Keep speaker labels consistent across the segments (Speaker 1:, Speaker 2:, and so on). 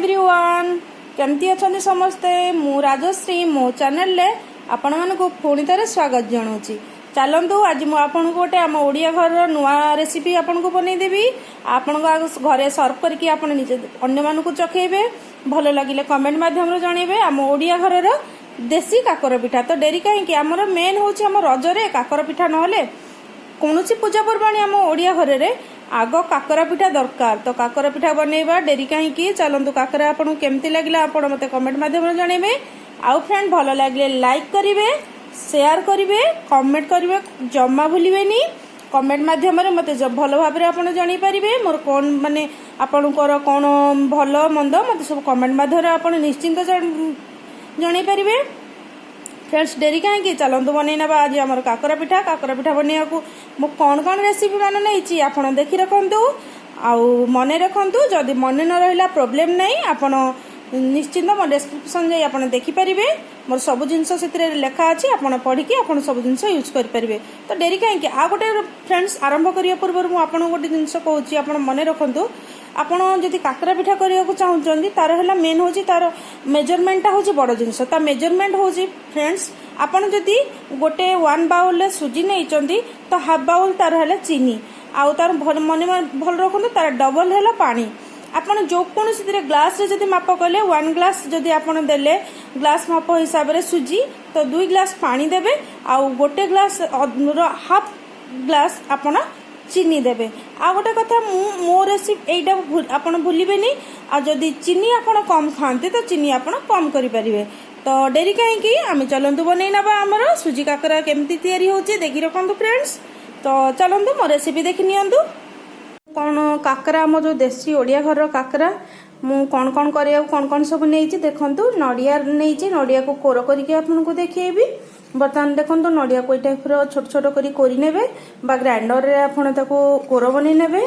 Speaker 1: Everyone केमती अच्छा समस्ते मु राजश्री मो चैनल ले आपण मानक पुणी थे स्वागत जनाऊँगी। चलतु आज मुझे गोटे आम ओडिया घर नुआ रेसिपी आपन को बनईदेवी। आपण घरे सर्व करके आप निजे अन्य मानक चखेबे भल लगे कमेंट मध्यम जनइबे। आम ओडिया घर देसी काकर पिठा तो डेरी कहीं आमर मेन हूँ आम रजरे काकर पिठा नहले कौन पूजा पर्वाणी आम ओडिया घर आग काकर पिठा दरकार। तो काकर पिठा बनइबा डेरी कहीं चलतु काकर आपन केमती लगे आप मत कमेंट मध्यम जनइबे। आउ फ्रेंड भल लगे लाइक करेंगे शेयर करेंगे कमेंट करेंगे जमा भूलें। कमेंट मध्यम मत भल भाव आप जानीपारे मोर कौन माने आपणकर कौन भल मंद मत सब कमेंट मध्यम आप निश्चिंत जनईपारे। फ्रेंड्स डेरी कहीं चलतु बनईना आज आम काकर पिठा बनइया मु कौन कौन रेसिपी मान नहीं आप देखी रखु आउ मन रखु। जदि मन न रहा प्रोब्लेम नहीं आपन निश्चिंत मो डिस्क्रिप्शन जाई आपन देखिपारे मोर सब जिनस से लेखा अच्छी आपन पढ़ी आपन सब जिनस यूज करेंगे। तो डेरी कहीं आ गोटे फ्रेंड्स आरंभ करने पूर्व मुझे गोटे जिनस कहूँ आप मन रखु। आपड़ जदि काकरा पिठा करने को चाहते तार है मेन हूँ तार मेजरमेंटा हूँ बड़ जिनस ता मेजरमेंट हूँ फ्रेंड्स आपड़ जदि गोटे 1 बाउल सुजी नहीं तो हाफ बाउल तार है चीनी आउ तार मन भल रखु तार डबल है पानी। आपन जो कौन ग्लास रे जदि माप कले 1 ग्लास जदि आपन देले ग्लास माप हिसाब रे सुजी तो 2 ग्लास पानी देबे आउ गोटे ग्लास हाफ ग्लास आपन चीनी देबे। आ गोटे कथा मो रेसिपी एटा आपन भूलिबेनी आ जदि चीनी आपन कम खाते तो चीनी आपन कम करि परिबे। तो डेरी कहीं आम चलतु बनई नबा आमर सुजी काकरा केमती तैयारी होची देखि रखंतु फ्रेंड्स। तो चलतु मो रेसिपी देखि नियंतु। कौन काकरा आम जो देसी ओडिया घर काकरा मु कौन कौन करिया कौन कौन सब नहीं देखु। नड़िया नहीं नड़िया को कोर करके आपको देखिएबी। बर्तमान देखो नड़िया को टाइप छोट छोट करें ग्राइंडर रे आपन ताको कोर बन ने।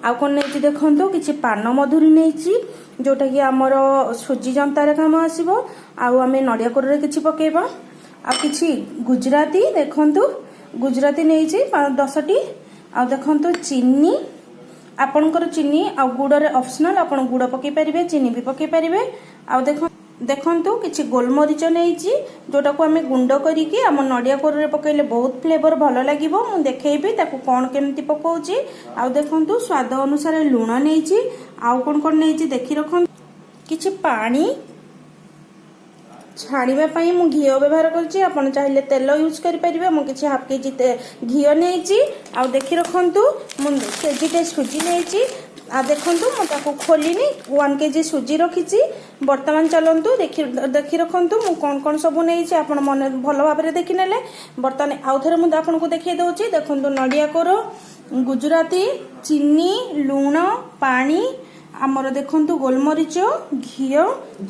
Speaker 1: आउ कौन नहीं देखो कि पान मधुरी नहीं जोटा कि आमर सुजी जंतार काम आसो। आम नड़िया कोर कि पकेबा आ कि गुजराती देखु गुजराती नहीं 10टी आ देखो चीनी आपणकर चीनी आ गुड़ ऑप्शनल आपन गुड़ पकई पारे चीनी भी पकई पारे। आ देखो कि गोलमरीच नहीं जोटा को आम गुंड करके आम नड़िया कोर पकईले बहुत फ्लेवर भल लगे। मुझे देखी कौन केमती पकाउची। आ देखो स्वाद अनुसार लुण नहीं आउ कौन कौन नहीं देखी रख कि पानी छाड़ापी मु घी व्यवहार करछि। आपन चाहिए तेल यूज करेंगे मुझे हाफ केजी घी नहीं आ देखी रखु केजीटे सुजी नहीं आ देखु मुझे खोलिनी 1 केजी सुजी रखी। बर्तमान चलतु देखी रखु मु कौन कौन सब नहीं आप मन भल भाव देखी ने। बर्तमान आउ थे मुझे आपको देखी दूसरी देखु नड़िया कोर गुजराती चीनी लुण पानी आमर देखु गोलमरीच घी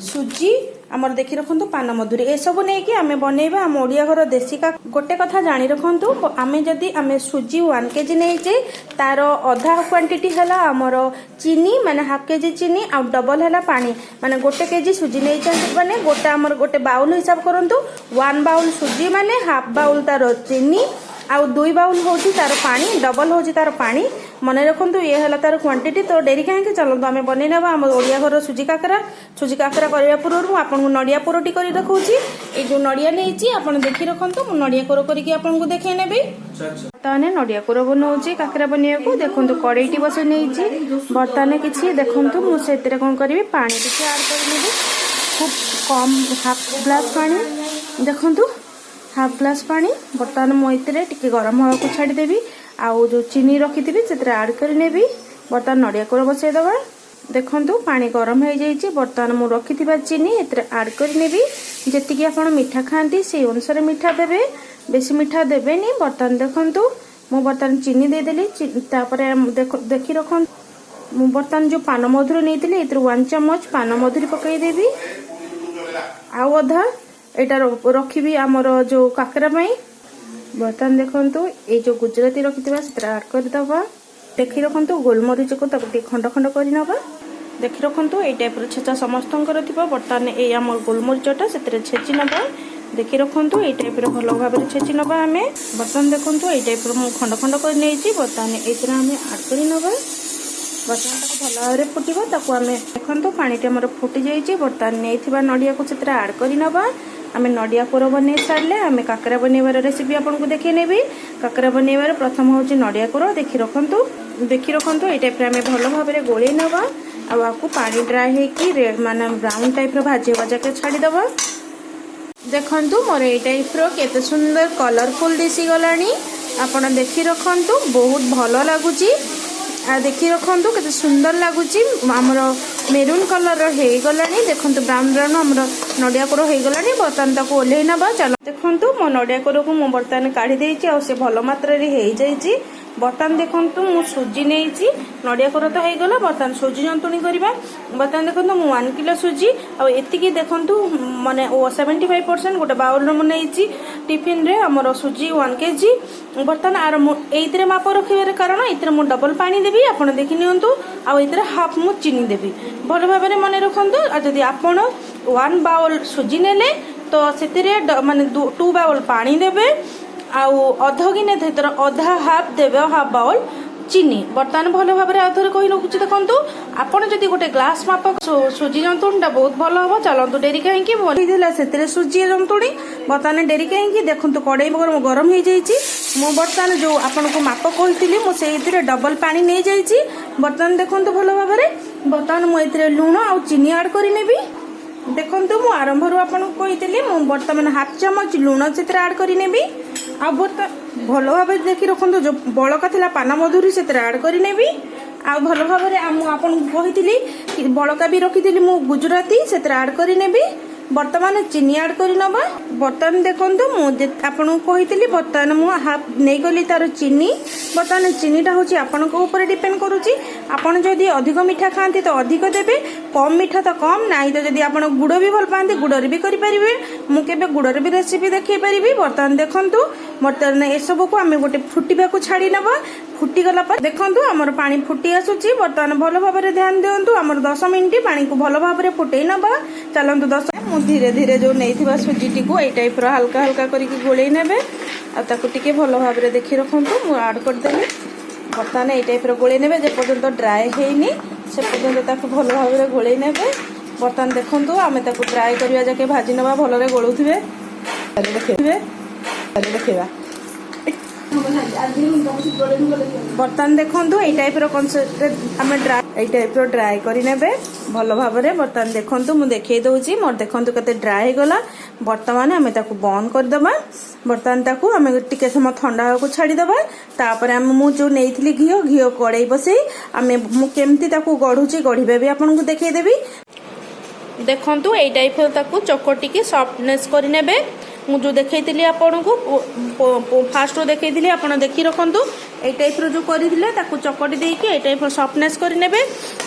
Speaker 1: सुजी आमर देखी रखु पान मधुरी ए सब नहीं कि आम बनइबा आम ओडिया घर देसी का। गोटे कथा जानी रखु आम जदि आम सुजी 1 केजी नहीं तार अधा क्वांटिटी है आमर चीनी माने हाफ केजी चीनी आ डबल है पानी माने गोटे केजी सुजी नहीं माने गोटे आमर गोटे बाउल हिसाब करंतु 1 बाउल सुजी माने हाफ बाउल तार चीनी आउ 2 बाउल होची तार पानी डबल होची तार पानी मन रखु ये है तार क्वांटिटी। तो डेरी कहीं चलतु आम बनई ना आम ओडिया घर सुजी काकरा करने पूर्व आपको नड़िया पोरटी कर देखी। ये जो नड़िया नहीं आप देखी रखु नड़िया कोर करके देखे नेबी। बर्तमान नड़िया कोर बनाऊँगी काकरा बनइया को देखो कड़ईटी बसई नहीं बर्तमान कि देखु मुझे कौन करी पानी टी आड कर खूब कम हाफ ग्लास पानी देखु हाफ ग्लास पानी बर्तमान मुझे टी गरम हवा को छाड़देवी आउ जो चीनी रखी से आड कर नेबी। बर्तमान नड़िया कोर बसईदबा देखु पानी गरम हो जाइए बर्तमान मु रखी चीनी ए आड कर नेबी। जी आप मीठा खाती से अनुसार मीठा देवे बेसी मीठा देवेनि। बर्तमान देखु मु बर्तमान चीनी देदेली देखी रख मु बर्तमान जो पान मधुरी नहीं 1 चम्मच पान मधुरी पकईदेवी आउ अधा यहाँ रखी आमर जो काकरा बर्तमान देखु ये जो गुजराती रखी से आड करदबा। देखी रखु गोलमरीच को खंड खंड करनबा देखी रखु ये टाइप छेचा समस्त बर्तमान ये आम गोलमरीचटा से छेची नबा। देखी रखु ये टाइप भल भाव छेची नबा आम बर्तमान देखु ये टाइप खंड खंड कर बर्तमान ये आड कर नबा। बर्तमान ताको भल भाव फुटब ताको आम देखो पानी आमर फुटी जाइए। बर्तमान नहीं नड़िया को से आड कर नवा। आम नड़िया कोर बन सारे आम काकरा बनइबार रेसिपी आपको देखे नेबी। काकरा बनइबार प्रथम हूँ नड़िया कोर देखी रखु ये टाइप आम भल भाव गोल नवा। आपको पानी ड्राए होकर माने ब्राउन टाइप भाजी जाके छाड़ीदब। देखु मोर ये टाइप केते सुंदर कलरफुल दिशी गलानी। आप देखी रखु बहुत भल लगुच। देखी रखु केते सुंदर लगुच। आमर मेरून कलर हो गला। देखो ब्राउन ब्राउन आमर नड़िया कोर हो गला। बर्तमान ताको ओल्हे नवा। चलो देखो मो नड़िया कोर को मु बर्तमान काढ़ी देइछि आ से भल मात्रा रे हो जाइछि। बर्तमान देखो मु सुजी नहीं नड़िया कोर तो हो गला। बर्तमान सुजी जंतुणी करवा। बर्तमान देखो मु 1 किलो सुजी आती देखु माने 75% गोटे बाउल नहीं टिफिन रे आमर सुजी 1 kg। बर्तमान आर ये माप रखार कारण ये मुझे डबल पानी देवी। आप देखी नियंतु आर हाफ मु चीनी देवी। भल भाव मन रखु। जदि आप 1 बाउल सुजी नेले तो से माने 2 बाउल पानी देवे। अध गिने भर अधा हाफ देवे हाफ बाउल चीनी। बर्तमान भल भाव आधर कही रखुच्छी। देखो आपड़ जदि गोटे ग्लास माप सुजी जंतुणीटा बहुत भल हम। चलतु डेरी कहीं भला से सुजी जंतुणी। बर्तमान डेरी कहीं देखो कड़े गरम हो जाइए। मु बर्तमान जो आपन को माप कही मुझे डबल पानी नहीं जाइए। बर्तमान देखो भल भाव बर्तमान मुझे लुण आ चीनी आड कर। देखो मु आरंभ आपको कही बर्तमान हाफ चामच लुण से आड कर। भल भाव देखी रखु जो बड़का थिला पान मधुरी से आड कर। आ भल भाव आपको कही बड़का भी रखी मु गुजराती से आड कर। बर्तमान चीनी आड कर नवा। बर्तमान देखो मुझे आपको कही बर्तमान मु हाफ नहीं गली तार चीनी। बर्तमान चीनीटा हूँ आपण ऊपर डिपेंड करुच्ची। आपड़ जदि अधिक मीठा खाती तो अधिक देवे कम मीठा तो कम ना तो जदि आप गुड़ भी भल पाती गुड़र भी करेंगे। मुझे गुड़र भी रेसिपी देखी पारि। बर्तमान देखु बर्तमान ये सब को आम गोटे फुटा को छाड़ी नवा। फुटीगला देखो आमर पानी फुटी आसूची। बर्तमान भल भाव ध्यान दिंतु आमर 10 मिनिट पानी को भल भाव फुटे नवा। चलतु 10 धीरे धीरे जो नहीं सुजीटी को यही टाइप हल्का हल्का करके गोले नेबे। आके भल भाव देखी रखु मुझे आड करदेली। बर्तमान यही टाइप गोले ने जे पर्यंत ड्राए होनी से पर्यंत भल भाव गोले ने। बर्तमान देखु आम ड्राए करवा जाके भाजी नवा भल गोलुवे देखा। बर्तमान देखो यही टाइप आम ड्राए करे भल भाव। बर्तमान देखो मुझे देखे दूसरी मोर देखो के ड्राए गला। बर्तमान आम बंद करदे। बर्तमान आम टे समय ठंडा को छाड़ीदे। तापर आम मुझे नहीं घी कड़े बसई आम मुझे गढ़ुची गढ़ा भी आपको देखईदेवी। देखु यही टाइप चकटिकी सफ्टनेस करे। मुझे देखी आपन को फास्ट देखी आप देखी रखु यही टाइप जो करते चकटी देकी यही टाइप सफ्टनेस करे।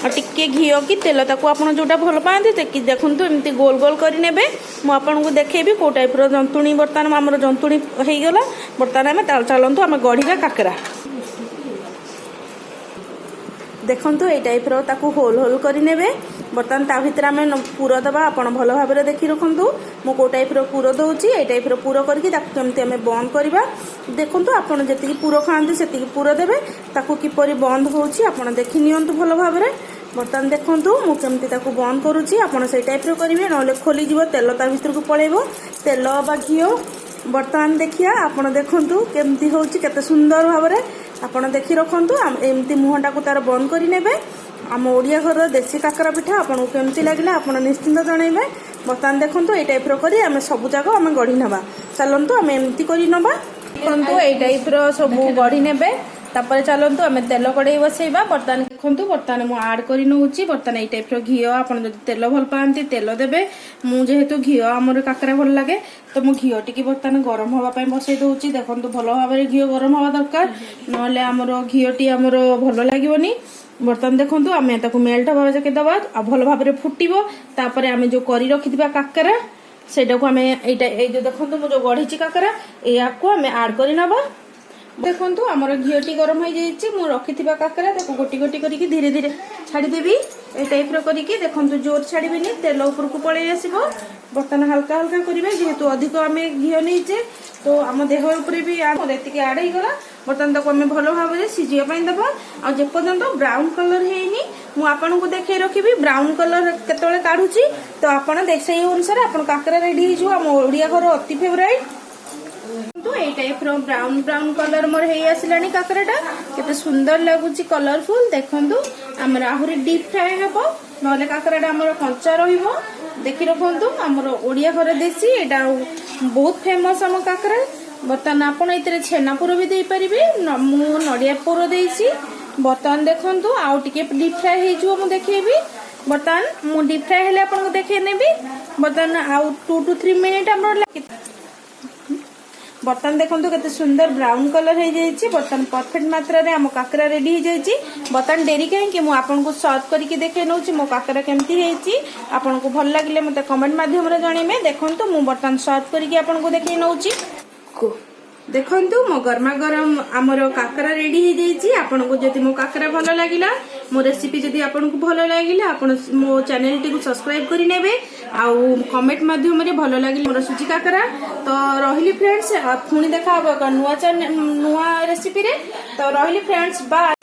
Speaker 1: और टिके घी कि तेल आप जोटा भल पाती देखु एमती गोल गोल करे। मुझे देखेबी कौ टाइप जंतुणी। बर्तमान आम जंतुणी होगला। बर्तमान आम चलतु आम गढ़ा काकरा। देखु यही टाइप होल होल करे। बर्तमान ता भर आम पुर दबा। आप भल भाव देखी रखु मु कौ टाइप पुर दूसरी यही टाइप पुर करके आम बंद करवा। देखु आप जी पुर खाती से पुर देवे किपर बंद हो देखी नियंतु भल भाव। बर्तमान देखु मुझे बंद करुच्ची। आप टाइप करेंगे ना खोलीज तेल ता भर को पलैब तेल बा घी। बर्तमान देखिया आप देखु केमती हो सुंदर भाव। आप देखी रखु एमती मुहटा को तार बंद करे। आम ओडिया घर देसी काकरा पिठा आपको केमती लगे आप निश्चिंत जनइबे। बर्तमान देखो ये टाइप करी आम सब जाक आम गढ़ी नवा। चलतु आम एमती कर नवा। देखो ये टाइप सब गढ़ी नेबे। तापर चलतु आम तेल कड़े बसैबा। बर्तमान देखु बर्तमान मुझे आड कर नौची। बर्तमान ये टाइप घी आप तेल भल पाती तेल देवे। मुझे घी आमर काकरा भल लगे तो मु घी टी बर्तमान गरम हाँपाई बसई दूसरी। देखो भल भाव घी गरम हवा दरकार ना आमर घी आमर भल लगे। बर्तमान देखो आम मेल्ट हवा जाके दबा भल भाव फुटब। तापर आम जो कर रखि काकरा से आम जो देखो मुझे गढ़ी काकरा या आम आड कर नवा। देखो आमर घीटी गरम हो जाइए रखी काकरा गोटी गोटी करके धीरे धीरे छाड़देवी ए टाइप करके देखो जोर छाड़बेनि तेल ऊपर को पलि आस बर्तमान हल्का हल्का करेंगे जेहेतु अधिक आम घी नहींचे तो आम देह उपर भी ये आड होगा बर्तमान तक आम भल भाव में सीझापी देवा आपर्यंत ब्राउन कलर है मुझे देखे रखी ब्राउन कलर केत काढ़ुची तो आपड़ से अनुसार आप काकरा रेडी हो आम ओडिया घर अति फेवरेट ये टाइप ब्राउन ब्राउन कलर मोर हो आसला काकराटा केते सुंदर लगुच कलरफुल देखु आमर आहरी डीप फ्राए हे ना काकराटा आमर कंचा देखी रखु आमर ओडिया घर देसी यहाँ बहुत फेमस आम काकरा बर्तमान आपड़ ये छेनापुर भी दे पारे मु नड़िया पुर देसी बर्तमान देखु आउ टे डीप फ्राए हो देखेबी बर्तमान मु डीप फ्राए हेले आपको देखे नेबी बर्तमान आउ 2 to 3 मिनिट बर्तमान देखो केते सुंदर ब्राउन कलर हो जाइए बर्तमान परफेक्ट मात्रा रे आम काकरा रेडी हो जाइए बर्तमान डेरी कहीं मुझे आपको सर्व करके देखे नौ मो काकरा केमती है आपको भल लगे मत कमेंट मध्यम जनइबे देखो मु बर्तमान सर्व करके आपको देखे नौ देखु मो गरमा गरम आमर काकरा रेडी हो जाइए आपको जदि मो काकरा भल लगे मो रेसिपी जदि आपको भल लगे आप मो चैनल टी सब्सक्राइब करने आउ कमेंट मध्यम भल लगे मोर सुजी काकरा तो रही फ्रेंड्स पुणी देखा नुआ रेसिपी रे तो रही फ्रेंड्स बाय।